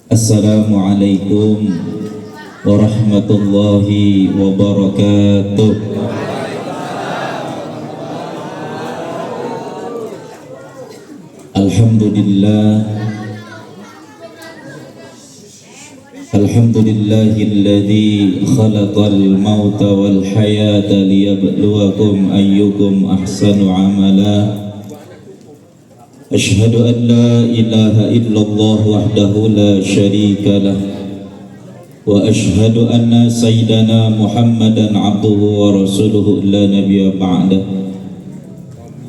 Assalamualaikum warahmatullahi wabarakatuh. Alhamdulillahilladzi khalaqal mauta wal hayata liyabluwakum ayyukum ahsanu amala. Asyhadu an la ilaha illallah wahdahu la syarika lah wa asyhadu anna sayyidana Muhammadan abduhu wa rasuluhu la nabiyya ba'dah.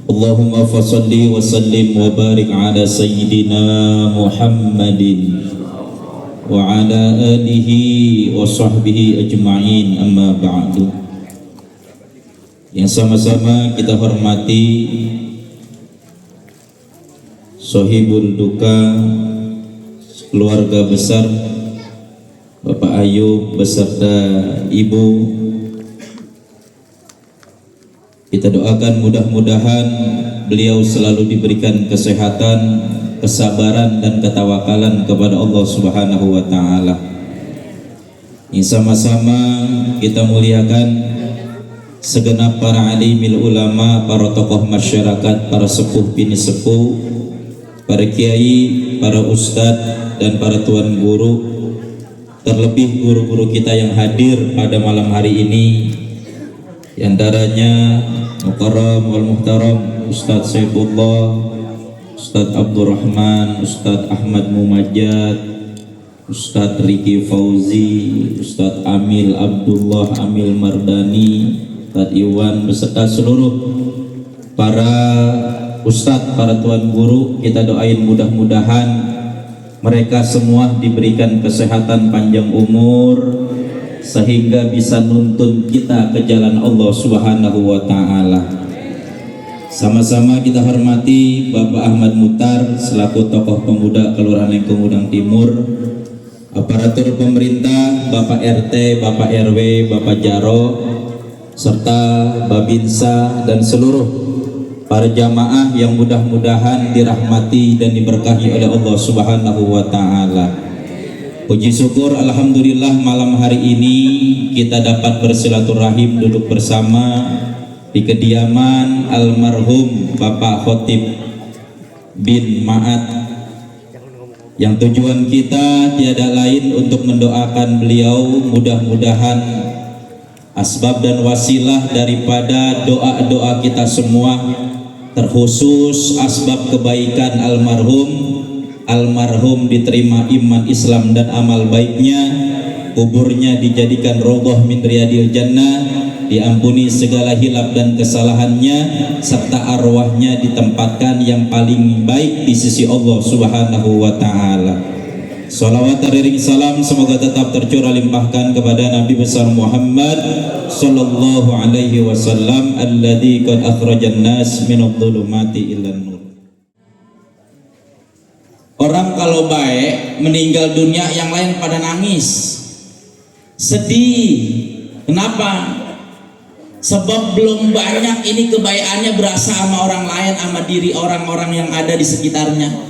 Allahumma fasalli wa sallim wa barik ala sayyidina Muhammadin wa ala alihi wa sahbihi ajma'in, amma ba'du. Yang sama-sama kita hormati Sohibul duka keluarga besar Bapak Ayub beserta Ibu, kita doakan mudah-mudahan beliau selalu diberikan kesehatan, kesabaran dan ketawakalan kepada Allah Subhanahu wa taala. Ini sama-sama kita muliakan segenap para alimil ulama, para tokoh masyarakat, para sepuh bini sepuh, para kiai, para ustadz dan para tuan guru, terlebih guru-guru kita yang hadir pada malam hari ini, di antaranya Mukarram wal Muhtaram Ustadz Saifullah, Ustadz Abdurrahman, Ustadz Ahmad Mumajjad, Ustadz Riki Fauzi, Ustadz Amil Abdullah Amil Mardani, Ustadz Iwan beserta seluruh para ustadz, para tuan guru. Kita doain mudah-mudahan mereka semua diberikan kesehatan panjang umur sehingga bisa nuntun kita ke jalan Allah Subhanahu wa taala. Sama-sama kita hormati Bapak Ahmad Mutar selaku tokoh pemuda Kelurahan Lengkung Udang Timur, aparatur pemerintah, Bapak RT, Bapak RW, Bapak Jaro, serta Babinsa dan seluruh para jamaah yang mudah-mudahan dirahmati dan diberkahi oleh Allah Subhanahu wa taala. Puji syukur alhamdulillah malam hari ini kita dapat bersilaturahim duduk bersama di kediaman almarhum Bapak Khotib bin Ma'at, yang tujuan kita tiada lain untuk mendoakan beliau mudah-mudahan asbab dan wasilah daripada doa-doa kita semua, terkhusus asbab kebaikan almarhum diterima iman Islam dan amal baiknya, kuburnya dijadikan roboh min riyadil jannah, diampuni segala hilaf dan kesalahannya, serta arwahnya ditempatkan yang paling baik di sisi Allah Subhanahu wa taala. Salawat teriring salam semoga tetap tercurah limpahkan kepada Nabi besar Muhammad sallallahu alaihi wasallam alladzi qad akhrajan nas minadh dhulumati ilan nur. Orang kalau baik meninggal dunia yang lain pada nangis, sedih. Kenapa? Sebab belum banyak ini kebaikannya berasa sama orang lain, sama diri orang-orang yang ada di sekitarnya.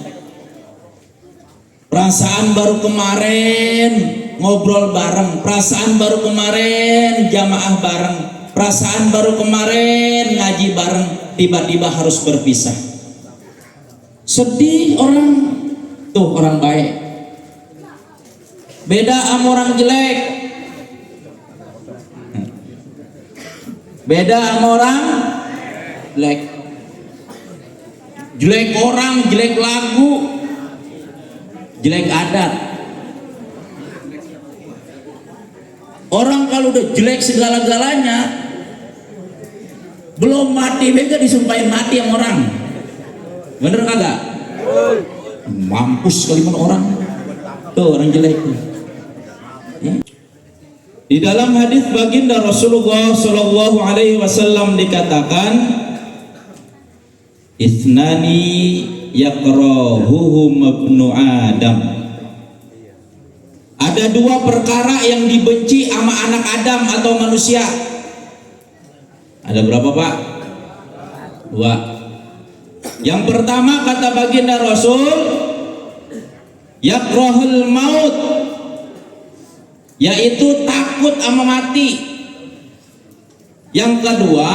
Perasaan baru kemarin ngobrol bareng, perasaan baru kemarin jamaah bareng, perasaan baru kemarin ngaji bareng, tiba-tiba harus berpisah. Sedih orang tuh, orang baik. Beda sama orang jelek. Beda sama orang jelek. Jelek orang, jelek lagu, jelek adat. Orang kalau udah jelek segala-galanya, belum mati bega disumpahin mati sama orang. Bener kagak? Mampus kali orang. Tuh orang jelek tuh. Di dalam hadis baginda Rasulullah Shallallahu Alaihi Wasallam dikatakan, Ithnani yakrahuhum ibnu Adam. Ada dua perkara yang dibenci sama anak Adam atau manusia. Ada berapa Pak? Dua. Yang pertama kata baginda Rasul, yakrahul maut, yaitu takut sama mati. Yang kedua,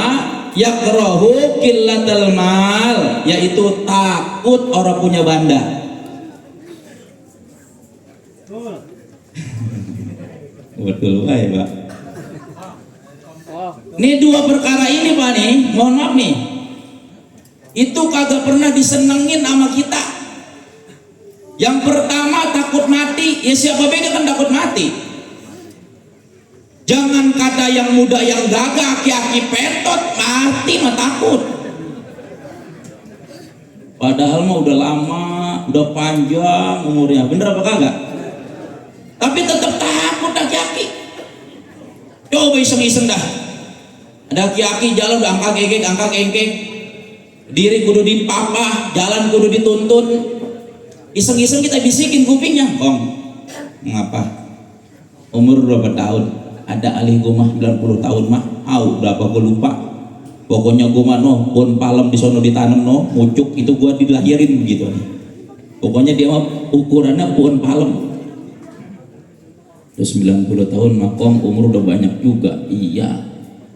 yakrahu qillatal mal, yaitu takut orang punya banda. Betul baik, Pak. Ini dua perkara ini, Pak, nih, mohon maaf nih, itu kagak pernah disenengin sama kita. Yang pertama takut mati, ya siapa beda kan takut mati. Jangan kata yang muda yang gagah, aki-aki petot, mati mah takut. Padahal mah udah lama, udah panjang umurnya, bener apa kagak? Tapi tetap takut aki-aki. Coba iseng-iseng dah. Ada aki-aki jalan udah angka kengkeng, diri kudu dipapah, jalan kudu dituntun. Iseng-iseng kita bisikin kupingnya, Kong, ngapa? Umur berapa tahun? Ada alih gua mah 90 tahun mah, berapa gua lupa. Pokoknya gua mah no, pun palem di sono ditanam no, mucuk itu gua dilahirin gitu. Pokoknya dia mah ukurannya pohon palem. Terus 90 tahun mah, Kong, umur udah banyak juga. Iya,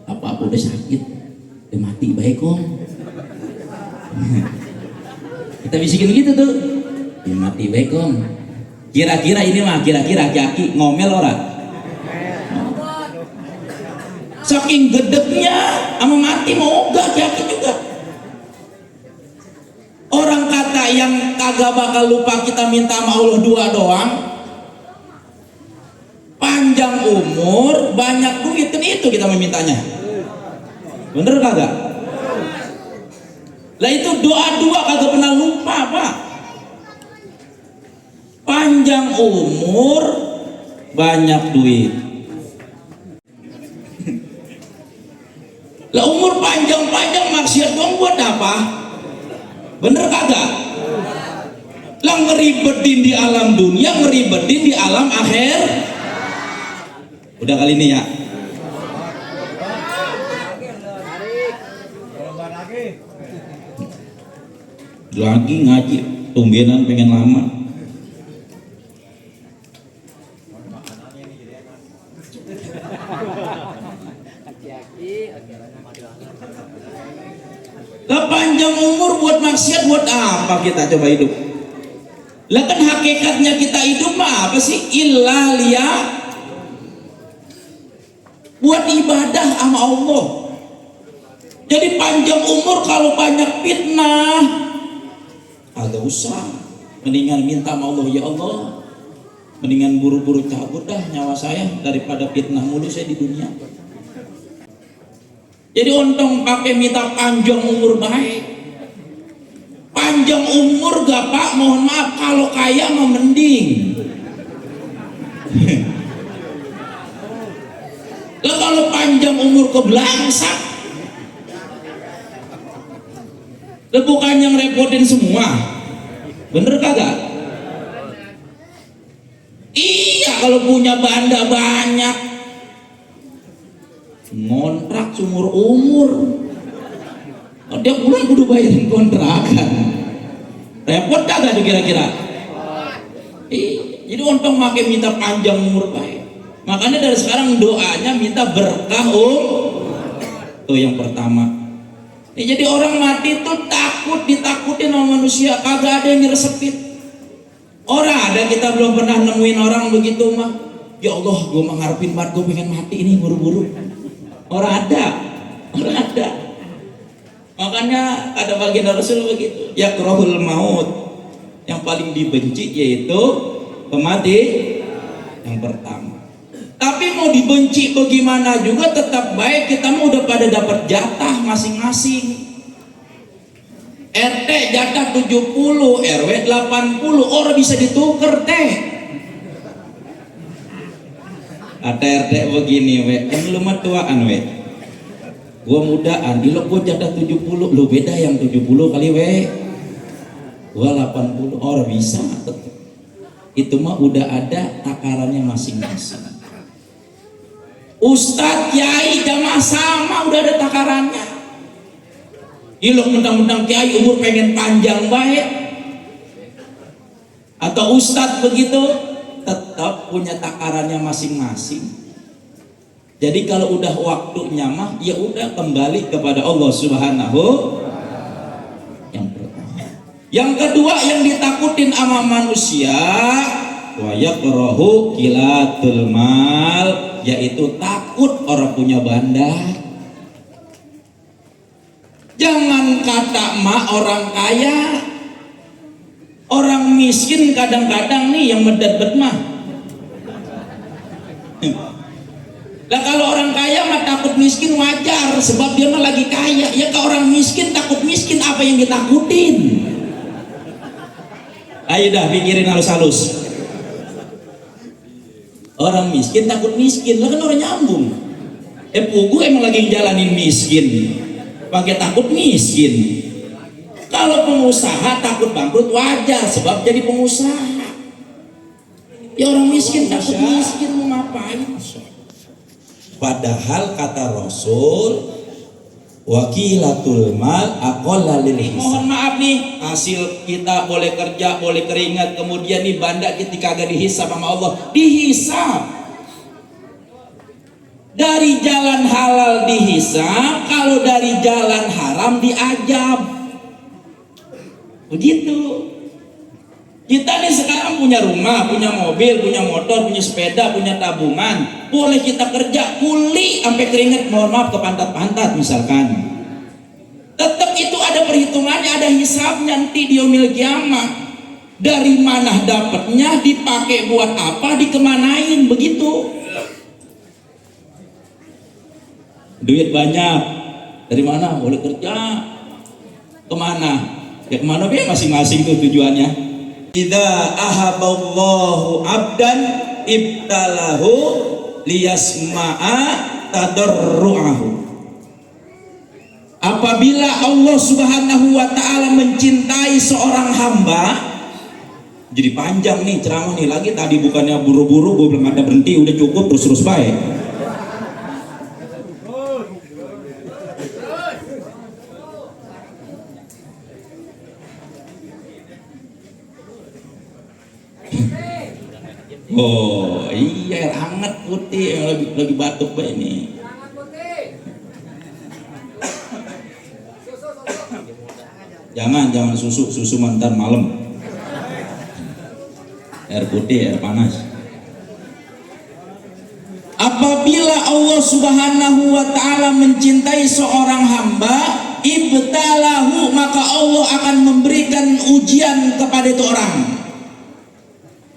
apa udah sakit, udah mati baik, Kong. Kita bisikin gitu tuh. Ya mati baik, Kong. Kira-kira ini mah aki-aki ngomel ora? Saking gedeknya sama mati mau enggak aki-aki juga. Orang kata yang kagak bakal lupa kita minta sama Allah dua doang. Panjang umur, banyak duit, kan itu kita memintanya. Bener kagak? Lah itu doa dua kagak pernah lupa, Pak. Panjang umur, banyak duit. Lah umur panjang-panjang maksiat dong buat apa? Bener kagak? Lah ngeribetin di alam dunia, ngeribetin di alam akhir. Udah kali ini ya. Lagi ngaji, tumbenan pengen lama. Lah panjang umur buat maksiat buat apa kita coba hidup? Lah kan hakikatnya kita hidup mah apa sih? Illa liya, buat ibadah sama Allah. Jadi panjang umur kalau banyak fitnah, agak usah. Mendingan minta sama Allah, ya Allah, mendingan buru-buru cabut dah nyawa saya daripada fitnah mulu saya di dunia. Jadi untung pakai minta panjang umur baik. Panjang umur gak, Pak, mohon maaf, kalau kaya mah mending. Lah kalau panjang umur kebelangsak, lah bukan yang repotin semua. Bener kagak? Iya, kalau punya banda banyak, ngontrak seumur umur, tiap bulan kudu bayarin kontrakan. Repot kagak tuh kira-kira? Jadi untung makai minta panjang umur baik. Makanya dari sekarang doanya minta berkah tuh yang pertama. Jadi orang mati tuh takut ditakutin sama manusia, kagak ada yang nyeresepin. Orang ada, kita belum pernah nemuin orang begitu mah. Ya Allah, gue mengharapin banget, gue pengen mati ini buru-buru. Orang ada. Makanya ada baginda Rasul begitu. Yakrahul maut, yang paling dibenci yaitu mati yang pertama. Tapi mau dibenci bagaimana juga tetap baik, kita mau udah pada dapat jatah masing-masing. RT jatah 70, RW 80, orang bisa ditukar teh. Ada RT begini, lu mah tuaan gua mudaan, di lo gua jatah 70, lu beda yang 70 kali gua 80, orang bisa. Itu mah udah ada takarannya masing-masing. Ustadz, kiai, jamaah sama udah ada takarannya. Lo mentang-mentang kiai umur pengen panjang baik, atau ustadz begitu, tetap punya takarannya masing-masing. Jadi kalau udah waktunya mah ya udah kembali kepada Allah Subhanahu. Yang pertama. Yang kedua yang ditakutin sama manusia wa yakrahu kilatul mal, yaitu takut orang punya bandar. Jangan kata mak orang kaya, orang miskin kadang-kadang nih yang medet mah. Lah kalau orang kaya mah takut miskin wajar, sebab dia mah lagi kaya. Ya kalau orang miskin takut miskin, apa yang ditakutin? Ayo dah pikirin halus-halus. Orang miskin takut miskin, lah kan orang nyambung. Pugu emang lagi jalanin miskin, pakai takut miskin. Kalau pengusaha takut bangkrut wajar, sebab jadi pengusaha. Ya orang miskin takut miskin mau ngapain? Padahal kata Rasul, wakilatul mal aqalla lil hisab. Mohon maaf nih, hasil kita boleh kerja, boleh keringat, kemudian nih banda ketika agak dihisab sama Allah, dihisab. Dari jalan halal dihisab, kalau dari jalan haram diajab. Begitu. Kita nih sekarang punya rumah, punya mobil, punya motor, punya sepeda, punya tabungan. Boleh kita kerja kuli sampai keringat, mohon maaf ke pantat-pantat misalkan. Tetap itu ada perhitungannya, ada hisabnya nanti di yaumil kiamah. Dari mana dapatnya, dipakai buat apa, dikemanain, begitu. Duit banyak, dari mana? Boleh kerja, kemana? Ya kemana biar masing-masing tuh tujuannya. Idza ahaballahu abdan ibtalahu liyasma'a tadarru'ahu. Apabila Allah Subhanahu wa taala mencintai seorang hamba, jadi panjang nih ceramah nih lagi, tadi bukannya buru-buru gue belum ada berhenti, udah cukup terus baik. Oh iya, air hangat putih yang lagi batuk baik ini. Jangan susu mantan malam. Air putih, air panas. Apabila Allah Subhanahu wa taala mencintai seorang hamba, ibtalahu, maka Allah akan memberikan ujian kepada itu orang.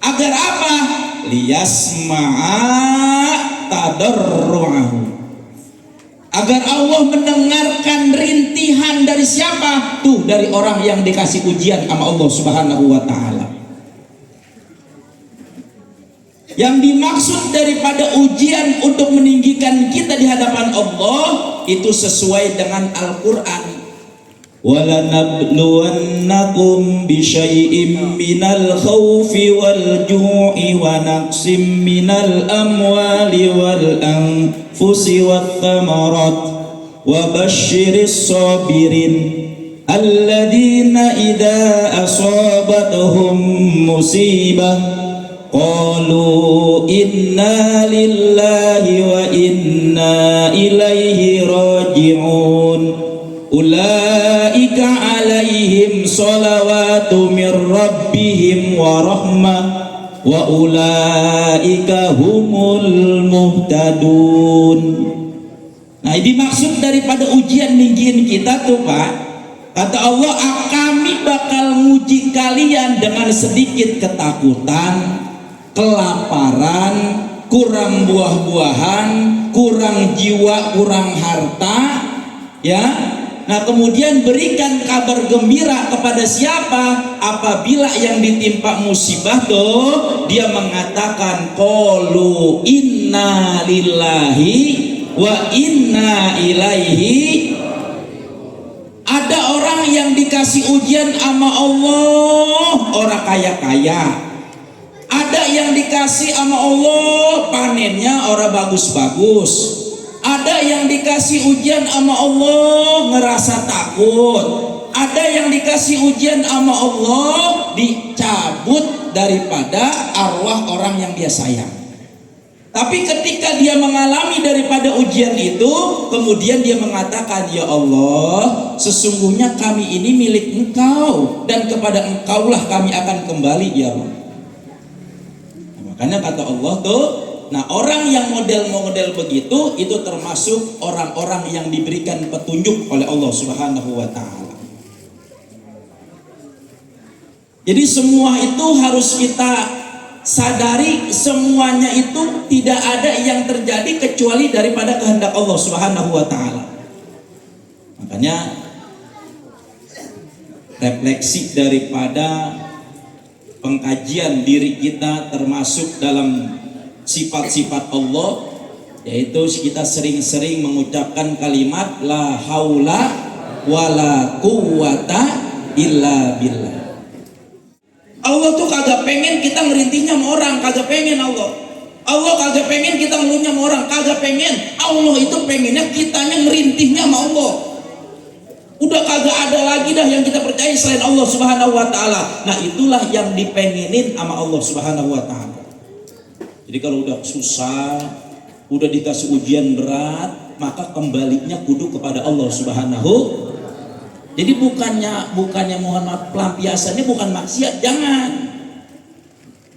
Agar apa? Liyasma'a tadarru'ahu. Agar Allah mendengarkan rintihan dari siapa? Tuh, dari orang yang dikasih ujian sama Allah Subhanahu wa taala. Yang dimaksud daripada ujian untuk meninggikan kita di hadapan Allah itu sesuai dengan Al-Qur'an. وَلَنَبْلُوَنَّكُمْ بِشَيْءٍ مِّنَ الْخَوْفِ وَالْجُوعِ وَنَقْصٍ مِّنَ الْأَمْوَالِ وَالْأَنفُسِ وَالثَّمَرَاتِ وَبَشِّرِ الصَّابِرِينَ الَّذِينَ إِذَا أَصَابَتْهُم مُّصِيبَةٌ قَالُوا إِنَّا لِلَّهِ وَإِنَّا إِلَيْهِ راجعون أولئك عليهم صلوات من ربهم ورحمة وأولئك هم المهتدون. Nah, ini maksud daripada ujian ninggiin kita tuh Pak. Kata Allah, kami bakal nguji kalian dengan sedikit ketakutan, kelaparan, kurang buah-buahan, kurang jiwa, kurang harta, ya. Nah, kemudian berikan kabar gembira kepada siapa? Apabila yang ditimpa musibah tuh dia mengatakan qalu inna lillahi wa inna ilaihi. Ada orang yang dikasih ujian sama Allah, orang kaya-kaya. Ada yang dikasih sama Allah, panennya orang bagus-bagus. Ada yang dikasih ujian sama Allah, ngerasa takut. Ada yang dikasih ujian sama Allah, dicabut daripada arwah orang yang dia sayang. Tapi ketika dia mengalami daripada ujian itu, kemudian dia mengatakan, ya Allah, sesungguhnya kami ini milik Engkau dan kepada Engkaulah kami akan kembali, ya Allah. Nah, makanya kata Allah tuh, nah orang yang model-model begitu itu termasuk orang-orang yang diberikan petunjuk oleh Allah Subhanahu wa taala. Jadi semua itu harus kita sadari, semuanya itu tidak ada yang terjadi kecuali daripada kehendak Allah Subhanahu wa taala. Makanya refleksi daripada pengkajian diri kita termasuk dalam sifat-sifat Allah, yaitu kita sering-sering mengucapkan kalimat la haula wala quwwata illa billah. Allah tuh kagak pengen kita ngerintihnya sama orang, kagak pengen Allah. Allah kagak pengen kita ngeluhnya sama orang, kagak pengen. Allah itu pengennya kitanya ngerintihnya sama Allah. Udah kagak ada lagi dah yang kita percaya selain Allah Subhanahu wa taala. Nah, itulah yang dipengenin sama Allah Subhanahu wa taala. Jadi kalau udah susah, udah dikasih ujian berat, maka kembalinya kudu kepada Allah Subhanahu. Jadi bukannya mohon maaf, pelampiasannya bukan maksiat, jangan.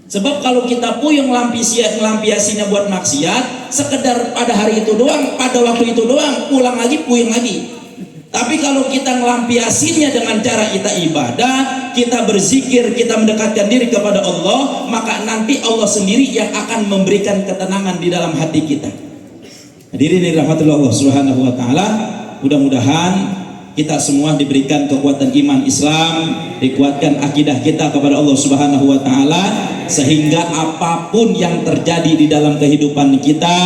Sebab kalau kita puyeng ngelampiasinya buat maksiat, sekedar pada hari itu doang, pada waktu itu doang, pulang lagi puyeng lagi. Tapi kalau kita ngelampiasinya dengan cara kita ibadah, kita berzikir, kita mendekatkan diri kepada Allah, maka nanti Allah sendiri yang akan memberikan ketenangan di dalam hati kita. Hadirin dirahmati Allah Subhanahu wa taala, mudah-mudahan kita semua diberikan kekuatan iman Islam, dikuatkan akidah kita kepada Allah Subhanahu wa taala, sehingga apapun yang terjadi di dalam kehidupan kita,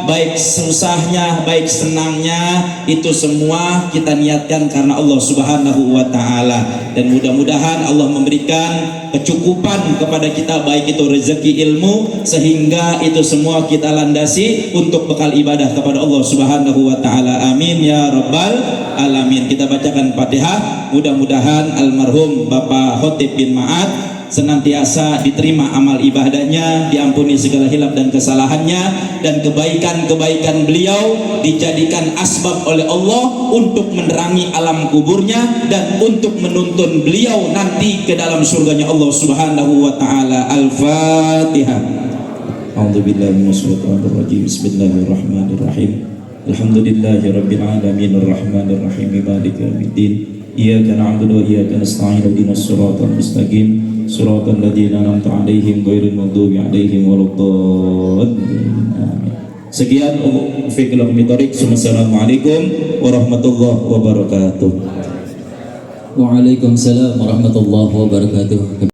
baik susahnya, baik senangnya, itu semua kita niatkan karena Allah Subhanahu wa taala. Dan mudah-mudahan Allah memberikan kecukupan kepada kita, baik itu rezeki, ilmu, sehingga itu semua kita landasi untuk bekal ibadah kepada Allah Subhanahu wa taala. Amin ya rabbal alamin. Kita bacakan Fatihah. Mudah-mudahan almarhum Bapak Khotib bin Ma'ad senantiasa diterima amal ibadahnya, diampuni segala hilaf dan kesalahannya, dan kebaikan-kebaikan beliau dijadikan asbab oleh Allah untuk menerangi alam kuburnya dan untuk menuntun beliau nanti ke dalam surganya Allah Subhanahu wa taala. Al-Fatihah. A'udzubillahi minasyaitonir rajim. Bismillahirrahmanirrahim. Alhamdulillahirabbil alamin arrahmanir rahim maliki yaumiddin. Iyyaka na'budu wa iyyaka nasta'in ihdinas siratal mustaqim siratal ladzina an'amta 'alaihim ghairil maghdubi 'alaihim waladdallin. Amin. Sekian fikul mitorik. Assalamualaikum warahmatullahi wabarakatuh. Waalaikumsalam warahmatullahi wabarakatuh.